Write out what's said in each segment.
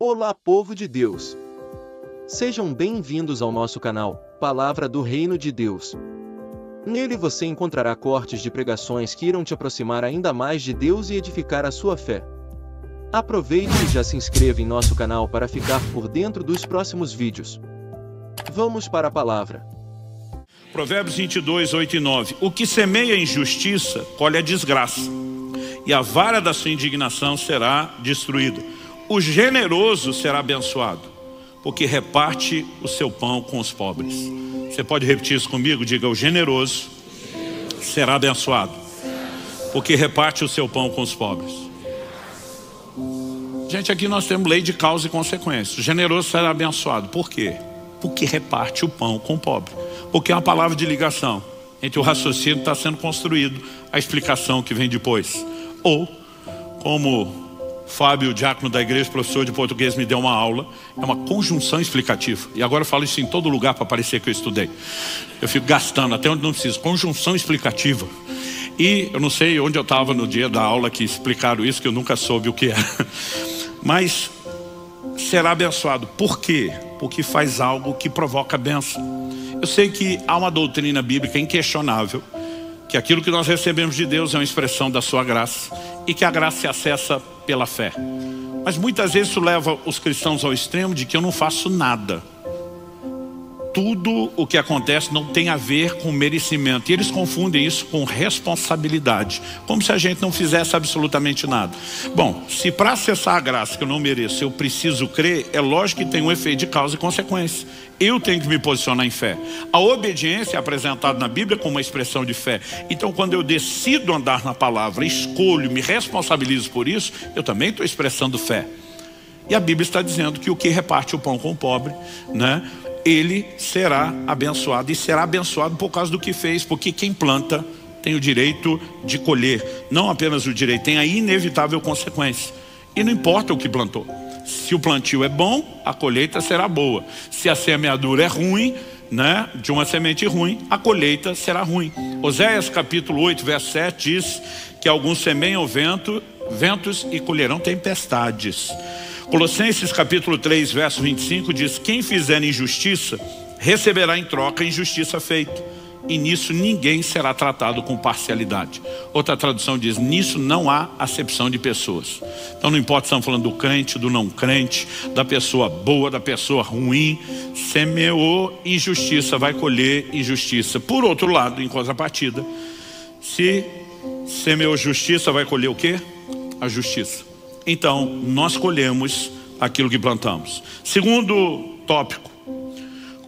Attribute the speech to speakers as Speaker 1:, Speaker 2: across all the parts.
Speaker 1: Olá, povo de Deus! Sejam bem-vindos ao nosso canal, Palavra do Reino de Deus. Nele você encontrará cortes de pregações que irão te aproximar ainda mais de Deus e edificar a sua fé. Aproveite e já se inscreva em nosso canal para ficar por dentro dos próximos vídeos. Vamos para a palavra.
Speaker 2: Provérbios 22, 8 e 9. O que semeia injustiça, colhe a desgraça, e a vara da sua indignação será destruída. O generoso será abençoado, porque reparte o seu pão com os pobres. Você pode repetir isso comigo? Diga: o generoso será abençoado, porque reparte o seu pão com os pobres. Gente, aqui nós temos lei de causa e consequência. O generoso será abençoado. Por quê? Porque reparte o pão com o pobre. Porque é uma palavra de ligação entre o raciocínio que está sendo construído, a explicação que vem depois. Ou, como Fábio, diácono da igreja, professor de português, me deu uma aula, é uma conjunção explicativa. E agora eu falo isso em todo lugar para parecer que eu estudei. Eu fico gastando até onde não preciso. Conjunção explicativa. E eu não sei onde eu estava no dia da aula que explicaram isso, que eu nunca soube o que é. Mas será abençoado. Por quê? Porque faz algo que provoca bênção. Eu sei que há uma doutrina bíblica inquestionável, que aquilo que nós recebemos de Deus é uma expressão da sua graça, e que a graça se acessa pela fé. Mas muitas vezes isso leva os cristãos ao extremo de que eu não faço nada. Tudo o que acontece não tem a ver com merecimento. E eles confundem isso com responsabilidade, como se a gente não fizesse absolutamente nada. Bom, se para acessar a graça que eu não mereço eu preciso crer, é lógico que tem um efeito de causa e consequência. Eu tenho que me posicionar em fé. A obediência é apresentada na Bíblia como uma expressão de fé. Então quando eu decido andar na palavra, escolho, me responsabilizo por isso, eu também estou expressando fé. E a Bíblia está dizendo que o que reparte o pão com o pobre, né, ele será abençoado, e será abençoado por causa do que fez, porque quem planta tem o direito de colher. Não apenas o direito, tem a inevitável consequência. E não importa o que plantou. Se o plantio é bom, a colheita será boa. Se a semeadura é ruim, né, de uma semente ruim, a colheita será ruim. Oséias capítulo 8, verso 7 diz que alguns semeiam ventos e colherão tempestades. Colossenses capítulo 3, verso 25 diz: quem fizer injustiça, receberá em troca a injustiça feita. E nisso ninguém será tratado com parcialidade. Outra tradução diz: nisso não há acepção de pessoas. Então não importa se estamos falando do crente, do não crente, da pessoa boa, da pessoa ruim. Semeou injustiça, vai colher injustiça. Por outro lado, em contrapartida, se semeou justiça, vai colher o quê? A justiça. Então, nós colhemos aquilo que plantamos. Segundo tópico,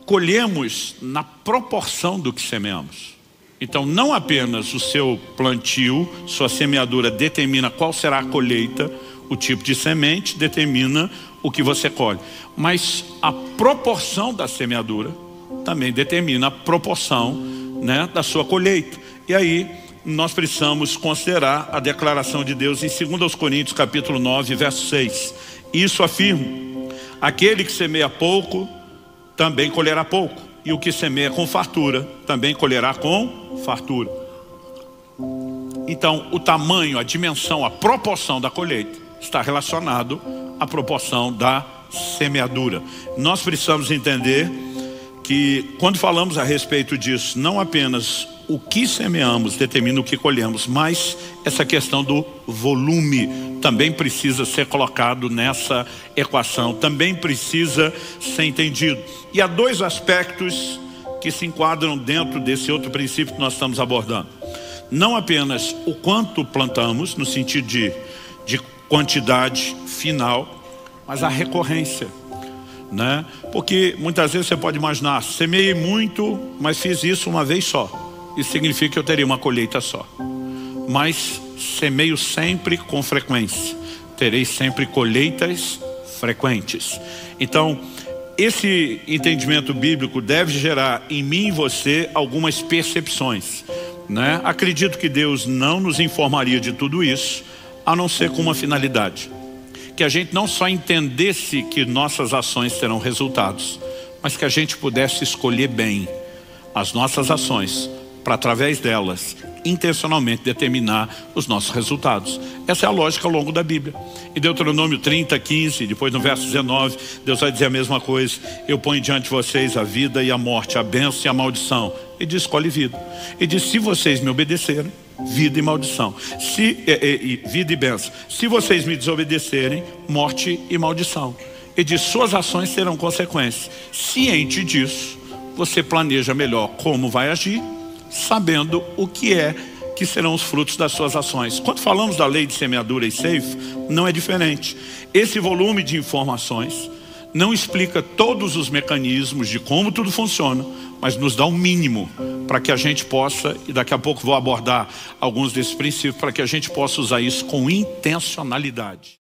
Speaker 2: colhemos na proporção do que semeamos. Então, não apenas o seu plantio, sua semeadura determina qual será a colheita, o tipo de semente determina o que você colhe. Mas a proporção da semeadura também determina a proporção, né, da sua colheita. E aí nós precisamos considerar a declaração de Deus em 2 Coríntios capítulo 9, verso 6. Isso afirma: aquele que semeia pouco, também colherá pouco. E o que semeia com fartura, também colherá com fartura. Então, o tamanho, a dimensão, a proporção da colheita está relacionado à proporção da semeadura. Nós precisamos entender que quando falamos a respeito disso, não apenas o que semeamos determina o que colhemos, mas essa questão do volume também precisa ser colocado nessa equação, também precisa ser entendido. E há dois aspectos que se enquadram dentro desse outro princípio que nós estamos abordando. Não apenas o quanto plantamos, no sentido de quantidade final, mas a recorrência, né? Porque muitas vezes você pode imaginar: semeei muito, mas fiz isso uma vez só. Isso significa que eu teria uma colheita só. Mas semeio sempre com frequência, terei sempre colheitas frequentes. Então, esse entendimento bíblico deve gerar em mim e você algumas percepções, né? Acredito que Deus não nos informaria de tudo isso, a não ser com uma finalidade: que a gente não só entendesse que nossas ações terão resultados, mas que a gente pudesse escolher bem as nossas ações para através delas, intencionalmente determinar os nossos resultados. Essa é a lógica ao longo da Bíblia. Em Deuteronômio 30, 15, depois no verso 19, Deus vai dizer a mesma coisa. Eu ponho diante de vocês a vida e a morte, a bênção e a maldição. E diz, escolhe vida. E diz, se vocês me obedecerem, vida e maldição. Vida e bênção. Se vocês me desobedecerem, morte e maldição. E diz, suas ações terão consequências. Ciente disso, você planeja melhor como vai agir, sabendo o que serão os frutos das suas ações. Quando falamos da lei de semeadura e ceifa, não é diferente. Esse volume de informações não explica todos os mecanismos de como tudo funciona, mas nos dá um mínimo para que a gente possa, e daqui a pouco vou abordar alguns desses princípios, para que a gente possa usar isso com intencionalidade.